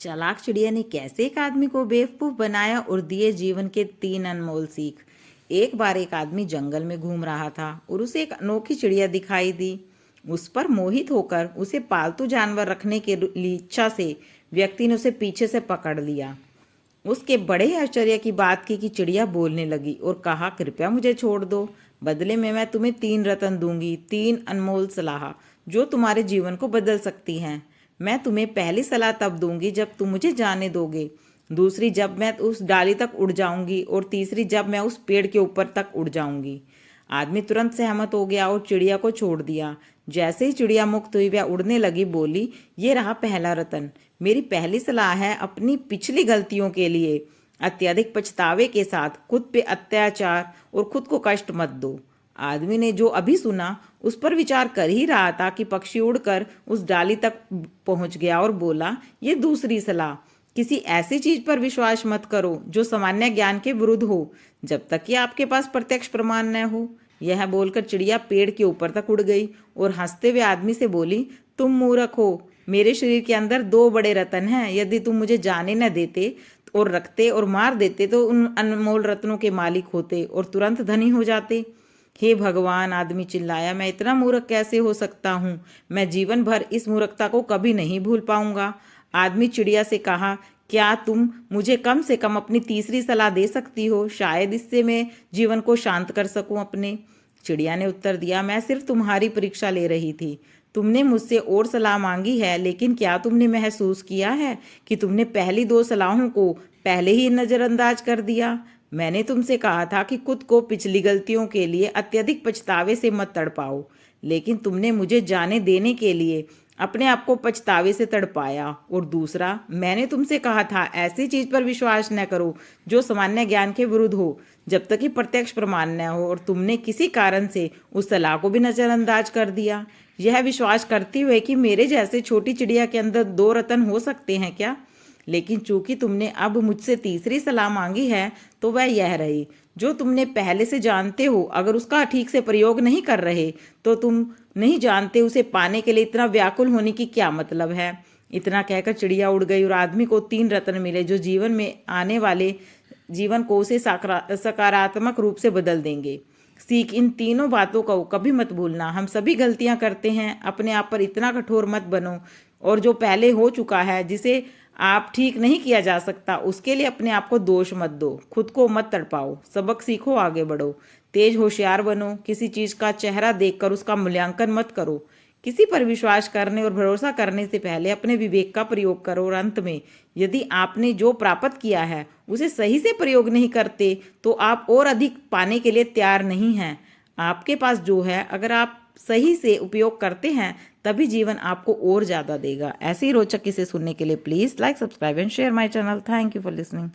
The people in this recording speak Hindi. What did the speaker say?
चालाक चिड़िया ने कैसे एक आदमी को बेवकूफ बनाया और दिए जीवन के 3 अनमोल सीख। एक बार एक आदमी जंगल में घूम रहा था और उसे एक अनोखी चिड़िया दिखाई दी। उस पर मोहित होकर उसे पालतू जानवर रखने की इच्छा से व्यक्ति ने उसे पीछे से पकड़ लिया। उसके बड़े आश्चर्य की बात की कि चिड़िया बोलने लगी और कहा, कृपया मुझे छोड़ दो। बदले में मैं तुम्हें 3 रत्न दूंगी, 3 अनमोल सलाह जो तुम्हारे जीवन को बदल सकती हैं। मैं तुम्हें पहली सलाह तब दूंगी जब तुम मुझे जाने दोगे, दूसरी जब मैं उस डाली तक उड़ जाऊंगी और तीसरी जब मैं उस पेड़ के ऊपर तक उड़ जाऊंगी। आदमी तुरंत सहमत हो गया और चिड़िया को छोड़ दिया। जैसे ही चिड़िया मुक्त हुई वह उड़ने लगी, बोली, ये रहा पहला रतन। मेरी पहली सलाह है, अपनी पिछली गलतियों के लिए अत्यधिक पछतावे के साथ खुद पे अत्याचार और खुद को कष्ट मत दो। आदमी ने जो अभी सुना उस पर विचार कर ही रहा था कि पक्षी उड़कर उस डाली तक पहुंच गया और बोला, ये दूसरी सलाह, किसी ऐसी चीज पर विश्वास मत करो जो सामान्य ज्ञान के विरुद्ध हो, जब तक कि आपके पास प्रत्यक्ष प्रमाण न हो। यह बोलकर चिड़िया पेड़ के ऊपर तक उड़ गई और हंसते हुए आदमी से बोली, तुम मूर्ख हो। मेरे शरीर के अंदर 2 बड़े रत्न हैं। यदि तुम मुझे जाने न देते और रखते और मार देते तो उन अनमोल रत्नों के मालिक होते और तुरंत धनी हो जाते। हे भगवान, आदमी चिल्लाया, मैं इतना मूर्ख कैसे हो सकता हूँ। मैं जीवन भर इस मूर्खता को कभी नहीं भूल पाऊंगा। आदमी चिड़िया से कहा, क्या तुम मुझे कम से कम अपनी तीसरी सलाह दे सकती हो? शायद इससे मैं जीवन को शांत कर सकूं अपने। चिड़िया ने उत्तर दिया, मैं सिर्फ तुम्हारी परीक्षा ले रही थी। तुमने मुझसे और सलाह मांगी है, लेकिन क्या तुमने महसूस किया है कि तुमने पहली 2 सलाहों को पहले ही नजरअंदाज कर दिया? मैंने तुमसे कहा था कि खुद को पिछली गलतियों के लिए अत्यधिक पछतावे से मत तड़पाओ, लेकिन तुमने मुझे जाने देने के लिए अपने आप को पछतावे से तड़पाया। और दूसरा, मैंने तुमसे कहा था ऐसी चीज पर विश्वास न करो जो सामान्य ज्ञान के विरुद्ध हो, जब तक कि प्रत्यक्ष प्रमाण न हो, और तुमने किसी कारण से उस सलाह को भी नजरअंदाज कर दिया, यह विश्वास करते हुए कि मेरे जैसे छोटी चिड़िया के अंदर 2 रत्न हो सकते हैं क्या। लेकिन चूंकि तुमने अब मुझसे तीसरी सलाह मांगी है तो वह यह रही, जो तुमने पहले से जानते हो अगर उसका ठीक से प्रयोग नहीं कर रहे तो तुम नहीं जानते उसे पाने के लिए इतना व्याकुल होने की क्या मतलब है। इतना कहकर चिड़िया उड़ गई और आदमी को 3 रत्न मिले जो जीवन में आने वाले जीवन को उसे सकारात्मक रूप से बदल देंगे। सीख, इन तीनों बातों को कभी मत भूलना। हम सभी गलतियां करते हैं, अपने आप पर इतना कठोर मत बनो, और जो पहले हो चुका है जिसे आप ठीक नहीं किया जा सकता उसके लिए अपने आप को दोष मत दो, खुद को मत तड़पाओ। सबक सीखो, आगे बढ़ो, तेज होशियार बनो। किसी चीज का चेहरा देखकर उसका मूल्यांकन मत करो। किसी पर विश्वास करने और भरोसा करने से पहले अपने विवेक का प्रयोग करो। और अंत में, यदि आपने जो प्राप्त किया है उसे सही से प्रयोग नहीं करते तो आप और अधिक पाने के लिए तैयार नहीं हैं। आपके पास जो है, अगर आप सही से उपयोग करते हैं तभी जीवन आपको और ज़्यादा देगा। ऐसे ही रोचक किस्से सुनने के लिए please like, subscribe and share my channel. Thank you for listening.